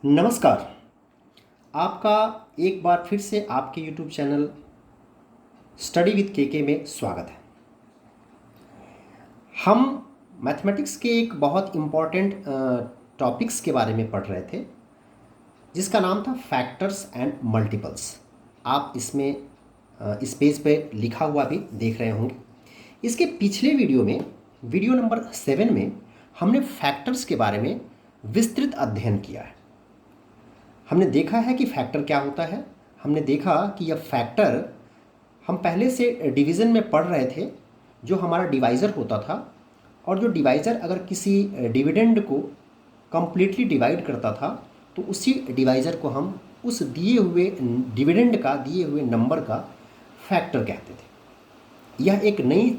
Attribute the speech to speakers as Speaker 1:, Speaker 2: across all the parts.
Speaker 1: नमस्कार। आपका एक बार फिर से आपके YouTube चैनल स्टडी विद के में स्वागत है। हम मैथमेटिक्स के एक बहुत इम्पॉर्टेंट टॉपिक्स के बारे में पढ़ रहे थे जिसका नाम था फैक्टर्स एंड मल्टीपल्स। आप इसमें इस पेज पे लिखा हुआ भी देख रहे होंगे। इसके पिछले वीडियो में, वीडियो नंबर 7 में, हमने फैक्टर्स के बारे में विस्तृत अध्ययन किया है। हमने देखा है कि फैक्टर क्या होता है। हमने देखा कि यह फैक्टर हम पहले से डिवीज़न में पढ़ रहे थे, जो हमारा डिवाइज़र होता था, और जो डिवाइज़र अगर किसी डिविडेंड को कम्प्लीटली डिवाइड करता था तो उसी डिवाइज़र को हम उस दिए हुए डिविडेंड का, दिए हुए नंबर का फैक्टर कहते थे। यह एक नई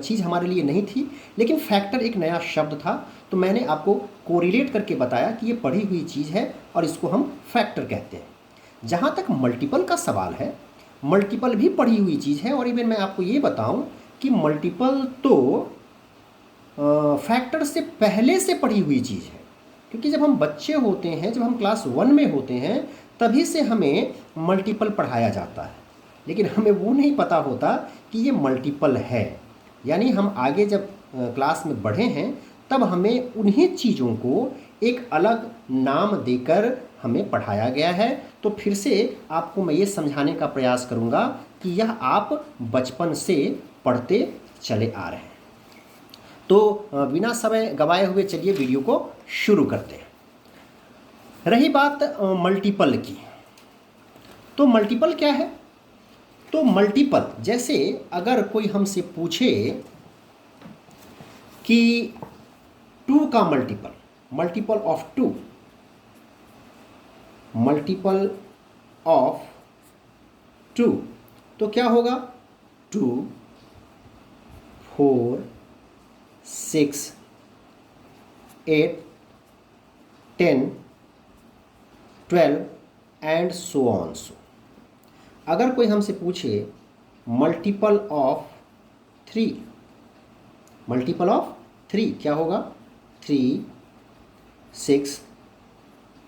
Speaker 1: चीज़ हमारे लिए नहीं थी, लेकिन फैक्टर एक नया शब्द था, तो मैंने आपको कोरिलेट करके बताया कि ये पढ़ी हुई चीज़ है और इसको हम फैक्टर कहते हैं। जहाँ तक मल्टीपल का सवाल है, मल्टीपल भी पढ़ी हुई चीज़ है, और इवन मैं आपको ये बताऊं कि मल्टीपल तो फैक्टर से पहले से पढ़ी हुई चीज़ है। क्योंकि जब हम बच्चे होते हैं, जब हम क्लास 1 में होते हैं, तभी से हमें मल्टीपल पढ़ाया जाता है, लेकिन हमें वो नहीं पता होता कि ये मल्टीपल है। यानी हम आगे जब क्लास में बढ़े हैं, तब हमें उन्हीं चीज़ों को एक अलग नाम देकर हमें पढ़ाया गया है। तो फिर से आपको मैं ये समझाने का प्रयास करूँगा कि यह आप बचपन से पढ़ते चले आ रहे हैं। तो बिना समय गवाए हुए चलिए वीडियो को शुरू करते हैं। रही बात मल्टीपल की, तो मल्टीपल क्या है? तो मल्टीपल, जैसे अगर कोई हमसे पूछे कि 2 का multiple, multiple of 2, multiple of 2, तो क्या होगा? 2, 4, 6, 8, 10, 12 एंड सो ऑन सो। अगर कोई हमसे पूछे मल्टीपल ऑफ 3, मल्टीपल ऑफ 3 क्या होगा? 3, 6,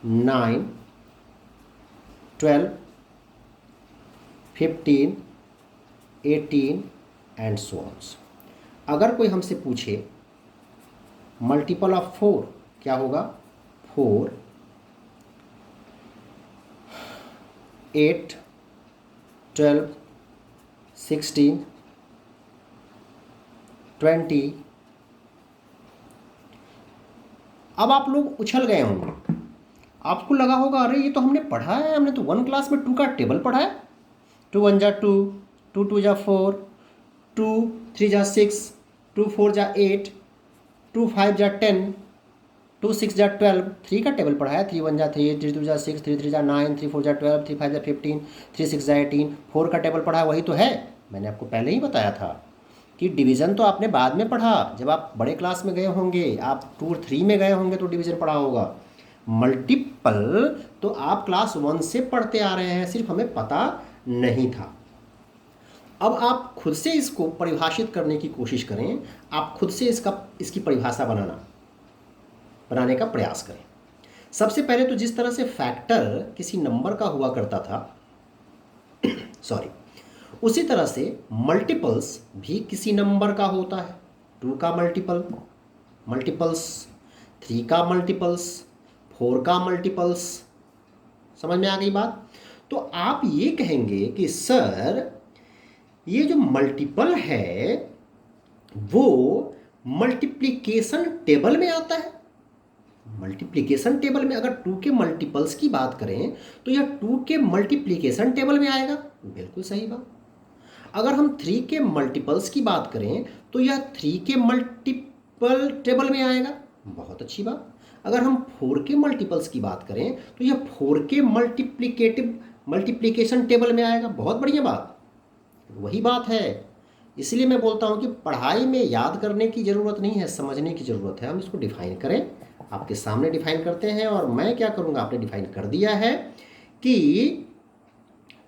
Speaker 1: 9, 12, 15, 18 एंड सो ऑन सो। अगर कोई हमसे पूछे मल्टीपल ऑफ 4 क्या होगा? 4, 8, 12, 16, 20। अब आप लोग उछल गए होंगे, आपको लगा होगा अरे ये तो हमने पढ़ा है, हमने तो 1 क्लास में 2 का टेबल पढ़ा है। 2 1 जा 2, 2 2 जा 4, 2 3 जा 6, 2 4 जा 8, 2 5 जा 10, 2 6 जा 12। 3 का टेबल पढ़ा है। 3 1 जा 3, 3 2 जा 6, 3 3 जा 9, 3 4 जा 12, 3 5 जा 15, 3 6 जा 18। 4 का टेबल पढ़ा है, वही तो है। मैंने आपको पहले ही बताया था कि डिवीज़न तो आपने बाद में पढ़ा, जब आप बड़े क्लास में गए होंगे, आप 2 और 3 में गए होंगे तो डिवीज़न पढ़ा होगा। मल्टीपल तो आप क्लास 1 से पढ़ते आ रहे हैं, सिर्फ हमें पता नहीं था। अब आप खुद से इसको परिभाषित करने की कोशिश करें, आप खुद से इसकी परिभाषा बनाने का प्रयास करें। सबसे पहले तो जिस तरह से फैक्टर किसी नंबर का हुआ करता था सॉरी, उसी तरह से मल्टीपल्स भी किसी नंबर का होता है। 2 का मल्टीपल्स, 3 का मल्टीपल्स, 4 का मल्टीपल्स। समझ में आ गई बात? तो आप ये कहेंगे कि सर ये जो मल्टीपल है वो मल्टीप्लिकेशन टेबल में आता है। मल्टीप्लिकेशन टेबल में अगर 2 के मल्टीपल्स की बात करें तो यह 2 के मल्टीप्लिकेशन टेबल में आएगा। बिल्कुल सही बात। अगर हम 3 के मल्टीपल्स की बात करें तो यह 3 के मल्टीपल टेबल में आएगा। बहुत अच्छी बात। अगर हम 4 के मल्टीपल्स की बात करें तो यह 4 के मल्टीप्लिकेशन टेबल में आएगा। बहुत बढ़िया बात। वही बात है, इसलिए मैं बोलता हूँ कि पढ़ाई में याद करने की ज़रूरत नहीं है, समझने की ज़रूरत है। हम इसको डिफाइन करें, आपके सामने डिफाइन करते हैं। और मैं क्या करूँगा, आपने डिफाइन कर दिया है कि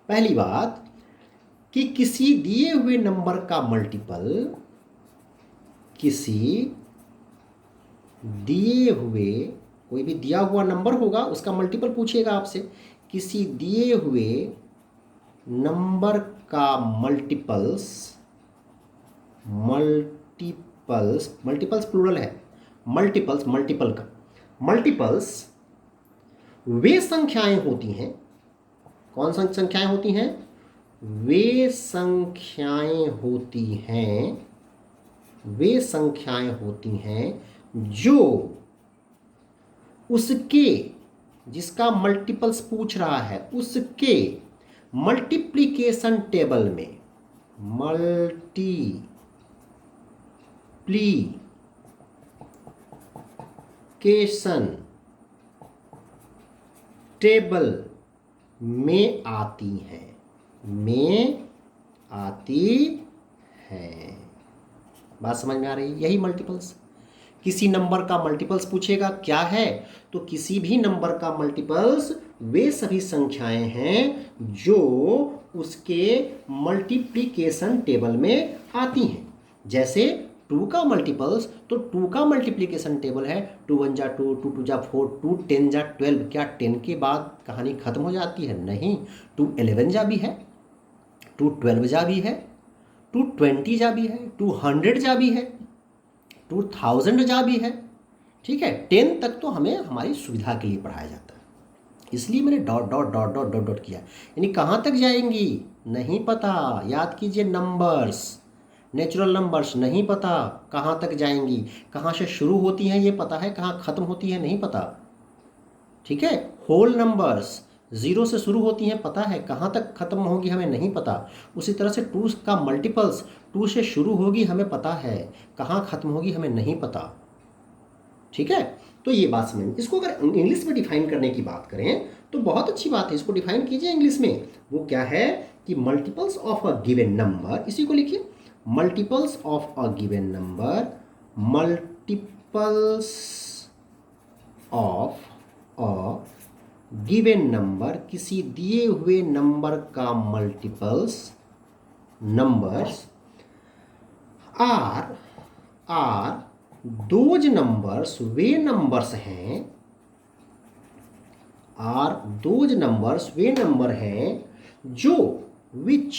Speaker 1: पहली बात कि किसी दिए हुए नंबर का मल्टीपल किसी दिए हुए कोई भी दिया हुआ नंबर होगा उसका मल्टीपल पूछेगा आपसे। किसी दिए हुए नंबर का मल्टीपल्स प्लूरल है, मल्टीपल का मल्टीपल्स वे संख्याएं होती हैं। कौन सी संख्याएं होती हैं? वे संख्याएं होती हैं जो उसके, जिसका मल्टीपल्स पूछ रहा है, उसके मल्टीप्लिकेशन टेबल में, मल्टीप्लिकेशन टेबल में आती है। बात समझ में आ रही है? यही मल्टीपल्स। किसी नंबर का मल्टीपल्स पूछेगा क्या है, तो किसी भी नंबर का मल्टीपल्स वे सभी संख्याएं हैं जो उसके मल्टीप्लिकेशन टेबल में आती हैं। जैसे 2 का मल्टीपल्स, तो 2 का मल्टीप्लिकेशन टेबल है 2 1 जा 2, 2 2 जा 4, 2 10 जा 12। क्या 10 के बाद कहानी खत्म हो जाती है? नहीं, 2 11 जा भी है, 2 12 जा भी है, 2 20 जा भी है, 2 100 जा भी है, 2000 जा भी है। ठीक है, 10 तक तो हमें हमारी सुविधा के लिए पढ़ाया जाता है, इसलिए मैंने dot dot dot dot dot dot किया। यानी कहाँ तक जाएंगी नहीं पता। याद कीजिए, नंबर्स, नेचुरल नंबर्स नहीं पता कहाँ तक जाएंगी, कहाँ से शुरू होती हैं ये पता है, कहाँ ख़त्म होती है नहीं पता। ठीक है, होल नंबर्स 0 से शुरू होती हैं पता है, कहाँ तक ख़त्म होगी हमें नहीं पता। उसी तरह से 2 का मल्टीपल्स 2 से शुरू होगी हमें पता है, कहाँ ख़त्म होगी हमें नहीं पता। ठीक है, तो ये बात समझ। इसको अगर इंग्लिश में डिफाइन करने की बात करें तो बहुत अच्छी बात है, इसको डिफाइन कीजिए इंग्लिश में। वो क्या है कि multiples of a given number, इसी को लिखिए, multiples of a given number, multiples of a given number, किसी दिए हुए नंबर का multiples, numbers are those numbers, वे नंबर्स हैं, आर दोज नंबर्स, वे नंबर हैं जो विच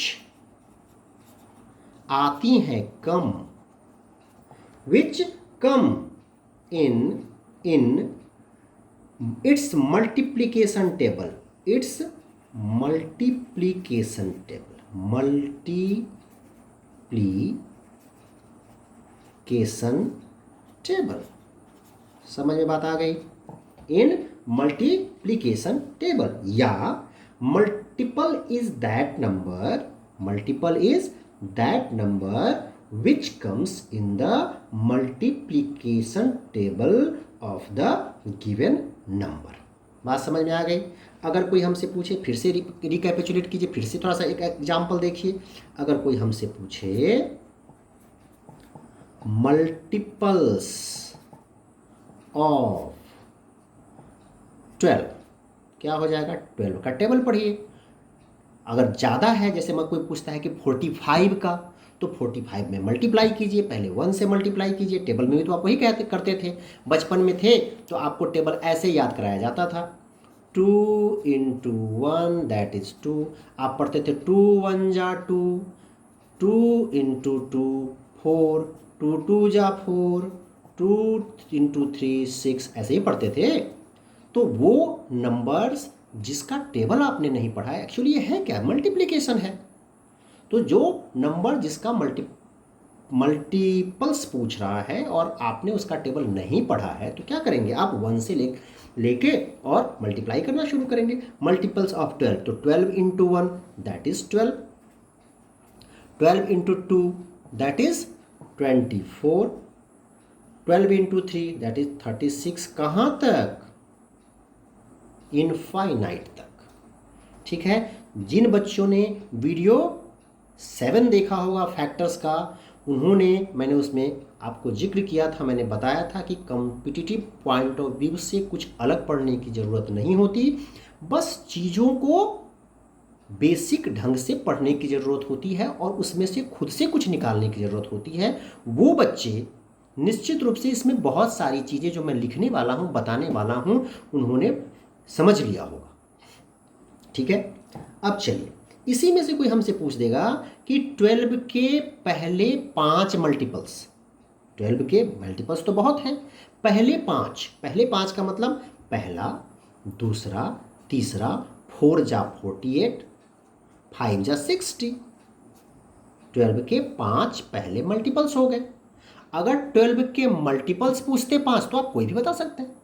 Speaker 1: आती हैं come, which come in its multiplication table, its multiplication table, multiplication table. समझ में बात आ गई? इन मल्टीप्लिकेशन टेबल, या multiple is that number, multiple is that number which comes in the multiplication table of the given number। बात समझ में आ गई? अगर कोई हमसे पूछे, फिर से रिकैपिचुलेट कीजिए, फिर से थोड़ा सा एक एग्जाम्पल देखिए। अगर कोई हमसे पूछे मल्टीपल्स ऑफ 12, क्या हो जाएगा? 12 का टेबल पढ़िए। अगर ज़्यादा है, जैसे मैं कोई पूछता है कि 45 का, तो 45 में मल्टीप्लाई कीजिए, पहले 1 से मल्टीप्लाई कीजिए। टेबल में भी तो आप वही करते थे, बचपन में थे तो आपको टेबल ऐसे याद कराया जाता था, 2 × 1 दैट इज़ 2। आप पढ़ते थे 2 1 जा 2, 2 × 2 4, 2 2 जा 4, 2 × 3 6, ऐसे ही पढ़ते थे। तो वो नंबर्स जिसका टेबल आपने नहीं पढ़ा है, एक्चुअली ये है क्या? मल्टीप्लिकेशन है। तो जो नंबर जिसका मल्टीपल्स पूछ रहा है और आपने उसका टेबल नहीं पढ़ा है, तो क्या करेंगे आप? 1 से लेके और मल्टीप्लाई करना शुरू करेंगे। मल्टीपल्स ऑफ 12, तो 12 × 1 that is 12, 12 × 2 that is 24, 12 × 3 that is 36। कहाँ तक? इनफाइनाइट तक। ठीक है, जिन बच्चों ने वीडियो 7 देखा होगा फैक्टर्स का, उन्होंने, मैंने उसमें आपको जिक्र किया था, मैंने बताया था कि कॉम्पिटिटिव पॉइंट ऑफ व्यू से कुछ अलग पढ़ने की ज़रूरत नहीं होती, बस चीज़ों को बेसिक ढंग से पढ़ने की ज़रूरत होती है और उसमें से खुद से कुछ निकालने की ज़रूरत होती है। वो बच्चे निश्चित रूप से इसमें बहुत सारी चीज़ें जो मैं लिखने वाला हूँ, बताने वाला हूँ, उन्होंने समझ लिया होगा। ठीक है, अब चलिए, इसी में से कोई हमसे पूछ देगा कि 12 के पहले 5 मल्टीपल्स, 12 के मल्टीपल्स तो बहुत हैं, पहले 5 का मतलब पहला, दूसरा, तीसरा, 4 जा 48, 5 जा 60, 12 के 5 पहले मल्टीपल्स हो गए। अगर 12 के मल्टीपल्स पूछते 5 तो आप कोई भी बता सकते हैं।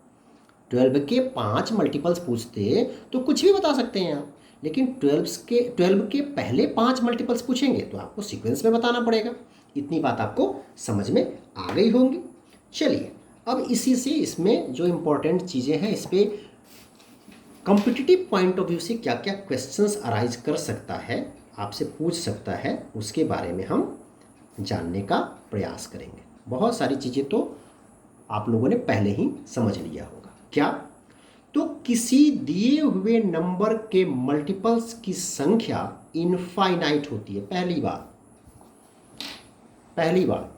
Speaker 1: 12 के 5 मल्टीपल्स पूछते तो कुछ भी बता सकते हैं आप, लेकिन 12 के पहले 5 मल्टीपल्स पूछेंगे तो आपको सीक्वेंस में बताना पड़ेगा। इतनी बात आपको समझ में आ गई होंगी। चलिए, अब इसी से इसमें जो इम्पोर्टेंट चीज़ें हैं, इस पर कॉम्पिटिटिव पॉइंट ऑफ व्यू से क्या क्या क्वेश्चंस अराइज कर सकता है, आपसे पूछ सकता है, उसके बारे में हम जानने का प्रयास करेंगे। बहुत सारी चीज़ें तो आप लोगों ने पहले ही समझ लिया होगा। क्या? तो किसी दिए हुए नंबर के मल्टीपल्स की संख्या इनफाइनाइट होती है। पहली बार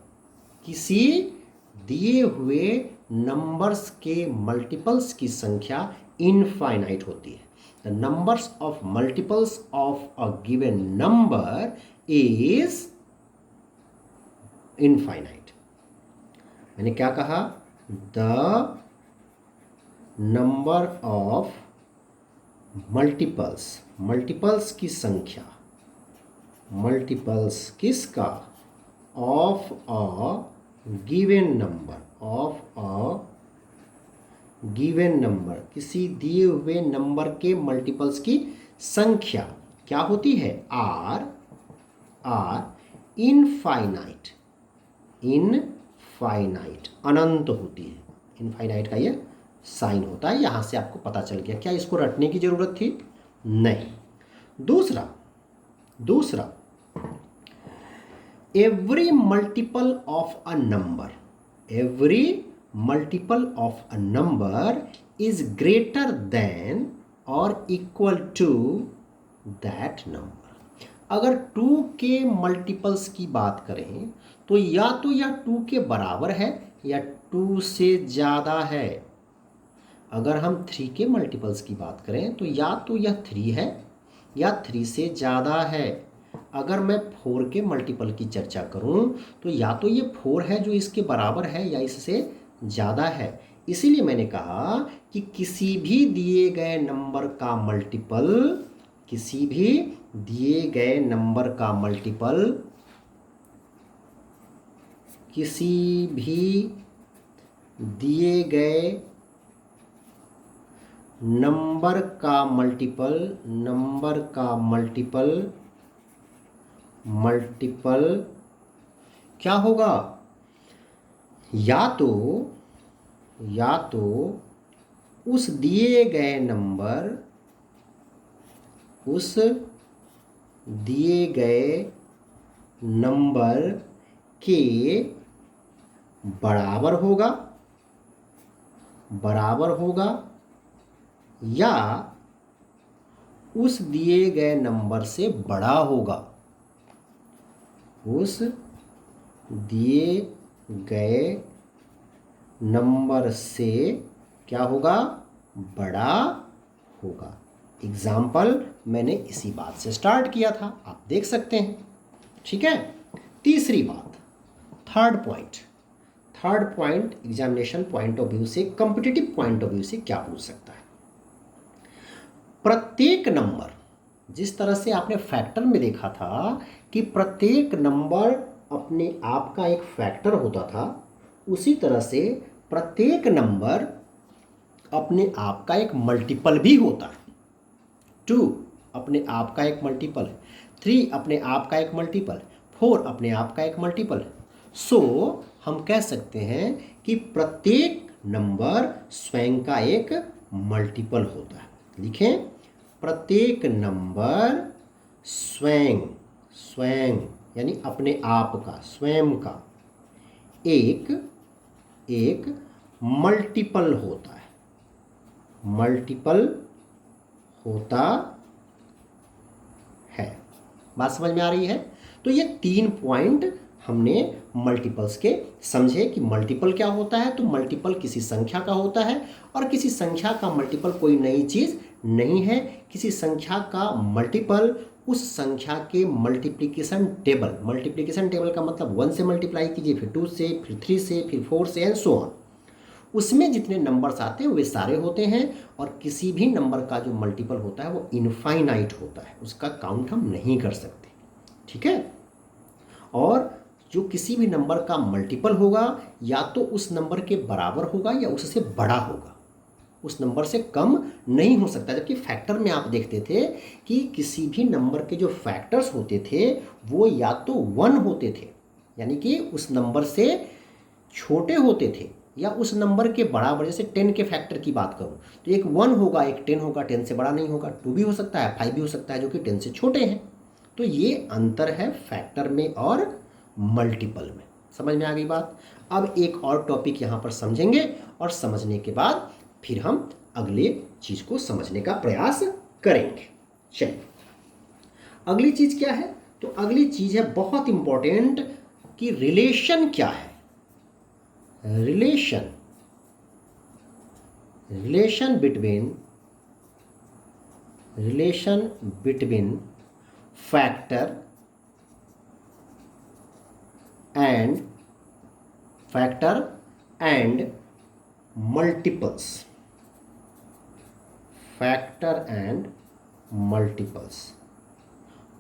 Speaker 1: किसी दिए हुए नंबर्स के मल्टीपल्स की संख्या इनफाइनाइट होती है। The numbers of multiples of a given number is infinite. मैंने क्या कहा? द नंबर ऑफ मल्टीपल्स की संख्या, मल्टीपल्स किसका? ऑफ अ गिवन नंबर, किसी दिए हुए नंबर के मल्टीपल्स की संख्या क्या होती है? आर इनफाइनाइट, अनंत होती है। इनफाइनाइट का ये साइन होता है। यहां से आपको पता चल गया। क्या इसको रटने की जरूरत थी? नहीं। दूसरा, every multiple of a number is greater than or equal to that number। अगर 2 के मल्टीपल्स की बात करें तो या तो यह 2 के बराबर है या 2 से ज़्यादा है। अगर हम 3 के मल्टीपल्स की बात करें तो या तो यह 3 है या 3 से ज़्यादा है। अगर मैं 4 के मल्टीपल की चर्चा करूं तो या तो ये 4 है जो इसके बराबर है या इससे ज़्यादा है। इसीलिए मैंने कहा कि किसी भी दिए गए नंबर का मल्टीपल, किसी भी दिए गए नंबर का मल्टीपल, किसी भी दिए गए नंबर का मल्टीपल क्या होगा? या तो उस दिए गए नंबर के बराबर होगा या उस दिए गए नंबर से बड़ा होगा। उस दिए गए नंबर से क्या होगा? बड़ा होगा। एग्जाम्पल मैंने इसी बात से स्टार्ट किया था, आप देख सकते हैं। ठीक है। तीसरी बात, third point examination point of view से, कॉम्पिटिटिव पॉइंट ऑफ व्यू से क्या पूछ सकता है? प्रत्येक नंबर, जिस तरह से आपने फैक्टर में देखा था कि प्रत्येक नंबर अपने आप का एक फैक्टर होता था, उसी तरह से प्रत्येक नंबर अपने आप का एक मल्टीपल भी होता है। 2 अपने आप का एक मल्टीपल है, 3 अपने आप का एक मल्टीपल, 4 अपने आप का एक मल्टीपल। सो हम कह सकते हैं कि प्रत्येक नंबर स्वयं का एक मल्टीपल होता है। लिखें, प्रत्येक नंबर स्वयं यानी अपने आप का, स्वयं का एक मल्टीपल होता है। बात समझ में आ रही है? तो ये 3 पॉइंट हमने मल्टीपल्स के समझे कि मल्टीपल क्या होता है। तो मल्टीपल किसी संख्या का होता है और किसी संख्या का मल्टीपल कोई नई चीज़ नहीं है। किसी संख्या का मल्टीपल उस संख्या के मल्टीप्लिकेशन टेबल का मतलब 1 से मल्टीप्लाई कीजिए, फिर 2 से, फिर 3 से, फिर 4 से एंड सो ऑन। उसमें जितने नंबर्स आते हैं वे सारे होते हैं और किसी भी नंबर का जो मल्टीपल होता है वो इनफाइनाइट होता है, उसका काउंट हम नहीं कर सकते। ठीक है। और जो किसी भी नंबर का मल्टीपल होगा या तो उस नंबर के बराबर होगा या उससे बड़ा होगा, उस नंबर से कम नहीं हो सकता। जबकि फैक्टर में आप देखते थे कि किसी भी नंबर के जो फैक्टर्स होते थे वो या तो 1 होते थे, यानी कि उस नंबर से छोटे होते थे, या उस नंबर के बराबर। जैसे 10 के फैक्टर की बात करूं तो एक 1 होगा, एक 10 होगा, 10 से बड़ा नहीं होगा। 2 भी हो सकता है, 5 भी हो सकता है, जो कि 10 से छोटे हैं। तो ये अंतर है फैक्टर में और मल्टीपल में। समझ में आ गई बात। अब एक और टॉपिक यहाँ पर समझेंगे और समझने के बाद फिर हम अगले चीज़ को समझने का प्रयास करेंगे। चलिए, अगली चीज़ क्या है? तो अगली चीज़ है बहुत इंपॉर्टेंट कि रिलेशन क्या है। Relation between factor and multiples. Factor and multiples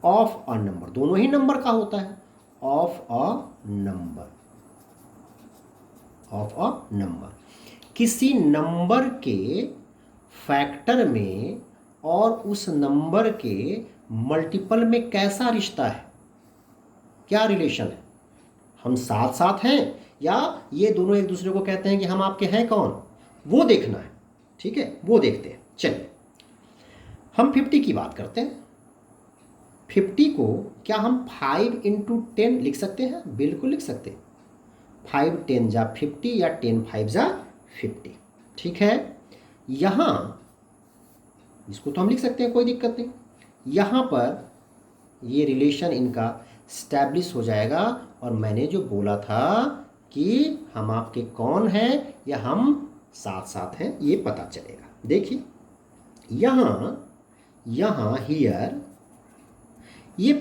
Speaker 1: of a number, दोनों ही नंबर का होता है। ऑफ अ नंबर, किसी नंबर के फैक्टर में और उस नंबर के मल्टीपल में कैसा रिश्ता है, क्या रिलेशन है। हम साथ साथ हैं या ये दोनों एक दूसरे को कहते हैं कि हम आपके हैं कौन, वो देखना है। ठीक है, वो देखते हैं। चलिए, हम 50 की बात करते हैं। 50 को क्या हम 5 × 10 लिख सकते हैं? बिल्कुल लिख सकते हैं। 5 × 10 = 50 या 10 × 5 = 50। ठीक है, यहाँ इसको तो हम लिख सकते हैं, कोई दिक्कत नहीं। यहाँ पर ये रिलेशन इनका स्टैब्लिश हो जाएगा और मैंने जो बोला था कि हम आपके कौन हैं या हम साथ साथ हैं, ये पता चलेगा। देखिए, यहाँ हियर ये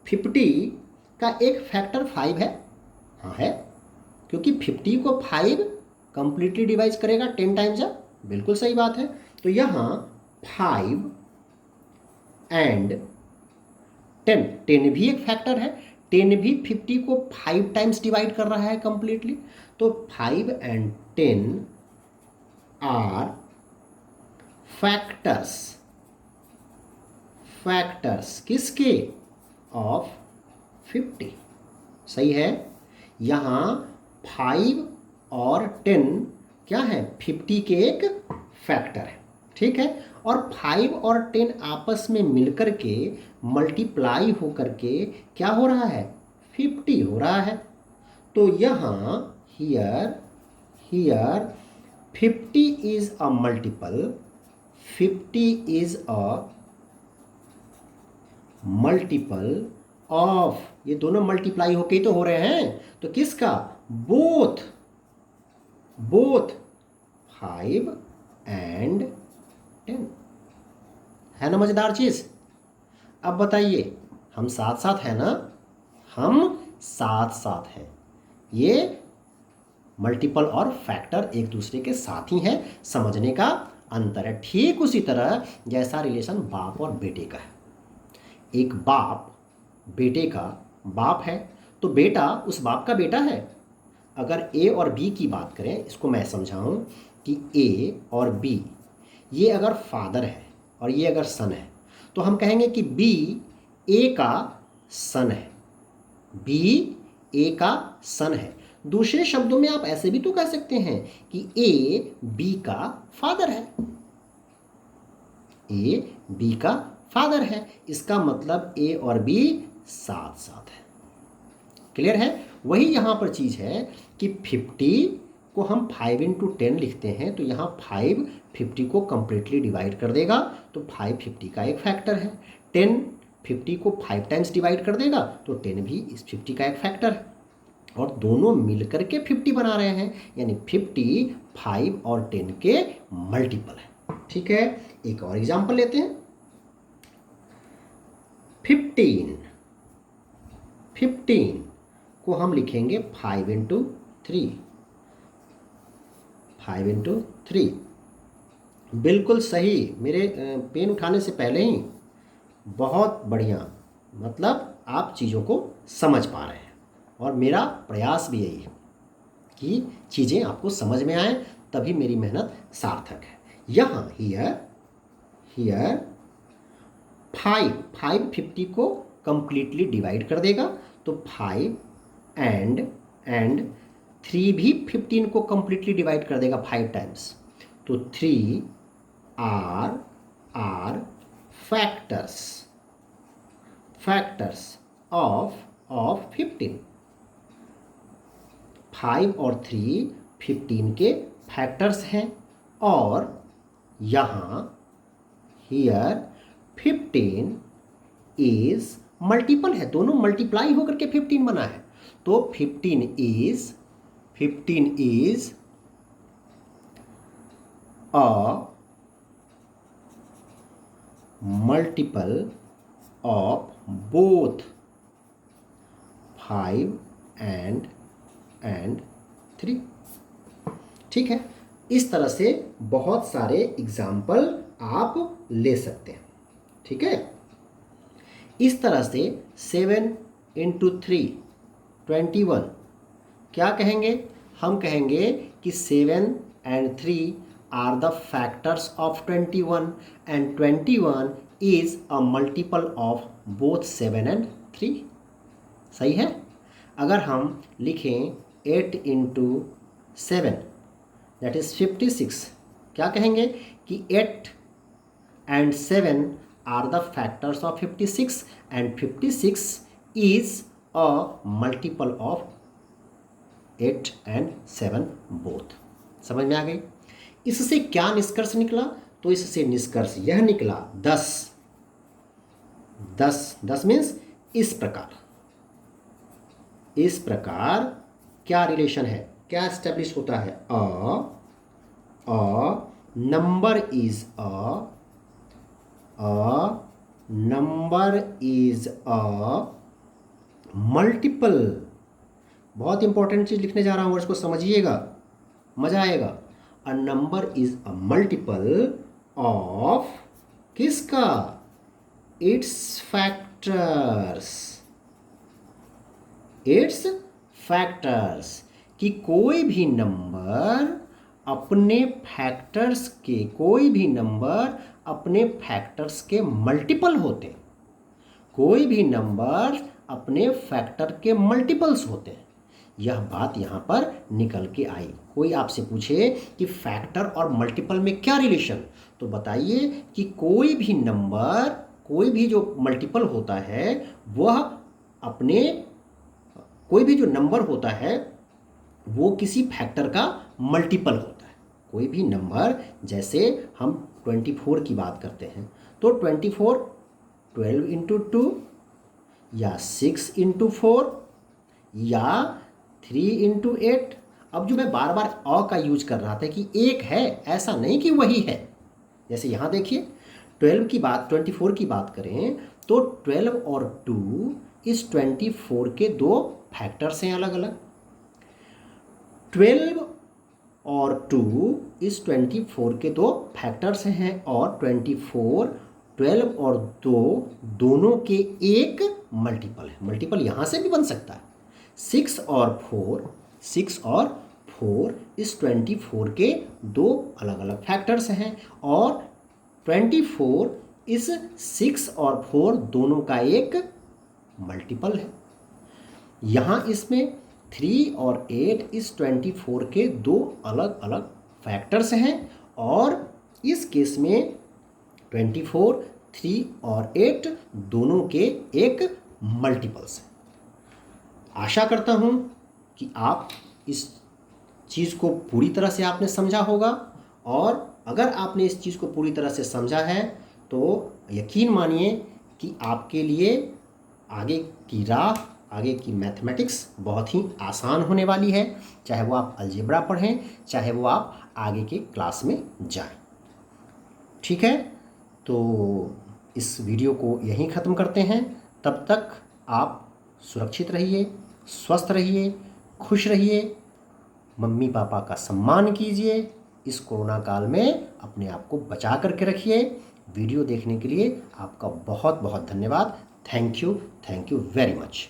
Speaker 1: 50 का एक फैक्टर 5 है। हाँ है, क्योंकि 50 को 5 कंप्लीटली डिवाइड करेगा 10 टाइम्स। बिल्कुल सही बात है। तो यहाँ 5 एंड 10 भी एक फैक्टर है। 10 भी 50 को 5 टाइम्स डिवाइड कर रहा है कंप्लीटली। तो 5 एंड 10 आर फैक्टर्स किसके? ऑफ 50। सही है। यहाँ 5 और 10 क्या है? 50 के एक फैक्टर है। ठीक है, और 5 और 10 आपस में मिलकर के मल्टीप्लाई होकर के क्या हो रहा है? 50 हो रहा है। तो यहाँ here 50 is a multiple, 50 is a multiple of, ये दोनों मल्टीप्लाई होके ही तो हो रहे हैं। तो किसका? Both 5 and 10। है ना मजेदार चीज? अब बताइए, हम साथ साथ हैं ना? हम साथ साथ हैं। ये मल्टीपल और फैक्टर एक दूसरे के साथ ही हैं, समझने का अंतर है। ठीक उसी तरह जैसा रिलेशन बाप और बेटे का है। एक बाप बेटे का बाप है, तो बेटा उस बाप का बेटा है। अगर ए और बी की बात करें, इसको मैं समझाऊं कि ए और बी ये अगर फादर है और ये अगर सन है, तो हम कहेंगे कि बी ए का सन है, बी ए का सन है। दूसरे शब्दों में आप ऐसे भी तो कह सकते हैं कि ए बी का फादर है, ए बी का फादर है। इसका मतलब ए और बी साथ साथ है। क्लियर है? वही यहाँ पर चीज़ है कि 50 को हम 5 × 10 लिखते हैं, तो यहाँ 5 50 को कंप्लीटली डिवाइड कर देगा, तो 5 50 का एक फैक्टर है। 10 50 को 5 टाइम्स डिवाइड कर देगा तो 10 भी इस 50 का एक फैक्टर है, और दोनों मिलकर के 50 बना रहे हैं, यानी 50 5 और 10 के मल्टीपल है। ठीक है, एक और एग्जांपल लेते हैं। 15 को हम लिखेंगे 5 इंटू 3, 5 इंटू 3। बिल्कुल सही, मेरे पेन उठाने से पहले ही बहुत बढ़िया, मतलब आप चीज़ों को समझ पा रहे हैं, और मेरा प्रयास भी यही है कि चीज़ें आपको समझ में आए, तभी मेरी मेहनत सार्थक है। यहाँ हियर 5 50 को कंप्लीटली डिवाइड कर देगा, तो 5 एंड 3 भी 15 को कंप्लीटली डिवाइड कर देगा 5 टाइम्स, तो 3 आर फैक्टर्स ऑफ 15। 5 और 3 15 के फैक्टर्स हैं, और यहाँ हियर 15 इज मल्टीपल है, दोनों मल्टीप्लाई होकर के 15 बना है, तो 15 is a multiple of both 5 and 3। ठीक है, इस तरह से बहुत सारे एग्जाम्पल आप ले सकते हैं। ठीक है, इस तरह से 7 इंटू 3 21, क्या कहेंगे? हम कहेंगे कि 7 and 3 are the factors of 21 and 21 is a multiple of both 7 and 3। सही है। अगर हम लिखें 8 इंटू 7 दैट इज 56, क्या कहेंगे कि 8 and 7 are the factors of 56 and 56 is a multiple of 8 and 7 both। समझ में आ गई? इससे क्या निष्कर्ष निकला? तो इससे निष्कर्ष यह निकला 10 मीन्स इस प्रकार क्या रिलेशन है, क्या एस्टेब्लिश होता है? अ नंबर इज अ मल्टीपल। बहुत इंपॉर्टेंट चीज लिखने जा रहा हूं और इसको समझिएगा, मजा आएगा। A number is a multiple of किसका? It's factors. कि कोई भी नंबर अपने फैक्टर्स के मल्टीपल होते हैं। कोई भी नंबर अपने फैक्टर के मल्टीपल्स होते हैं। यह बात यहाँ पर निकल के आई। कोई आपसे पूछे कि फैक्टर और मल्टीपल में क्या रिलेशन, तो बताइए कि कोई भी जो मल्टीपल होता है वह कोई भी जो नंबर होता है वो किसी फैक्टर का मल्टीपल होता है। कोई भी नंबर, जैसे हम 24 की बात करते हैं तो 24 12 इंटू 2 या 6 इंटू 4 या 3 इंटू 8। अब जो मैं बार बार अ का यूज कर रहा था कि एक है, ऐसा नहीं कि वही है। जैसे यहाँ देखिए 24 की बात करें तो 12 और 2 इस 24 के दो फैक्टर्स हैं अलग अलग। 12 और 2 इस 24 के दो फैक्टर्स हैं, और 24 12 और 2 दोनों के एक मल्टीपल है। मल्टीपल यहाँ से भी बन सकता है। 6 और 4 इस 24 के दो अलग अलग फैक्टर्स हैं, और 24 इस 6 और 4 दोनों का एक मल्टीपल है। यहाँ इसमें 3 और 8 इस 24 के दो अलग अलग फैक्टर्स हैं, और इस केस में 24 3 और 8 दोनों के एक मल्टीपल्स हैं। आशा करता हूँ कि आप इस चीज़ को पूरी तरह से आपने समझा होगा, और अगर आपने इस चीज़ को पूरी तरह से समझा है तो यकीन मानिए कि आपके लिए आगे की राह, आगे की मैथमेटिक्स बहुत ही आसान होने वाली है, चाहे वो आप अलजेब्रा पढ़ें, चाहे वो आप आगे के क्लास में जाएं। ठीक है, तो इस वीडियो को यहीं ख़त्म करते हैं। तब तक आप सुरक्षित रहिए, स्वस्थ रहिए, खुश रहिए, मम्मी पापा का सम्मान कीजिए। इस कोरोना काल में अपने आप को बचा करके रखिए। वीडियो देखने के लिए आपका बहुत बहुत धन्यवाद। Thank you very much.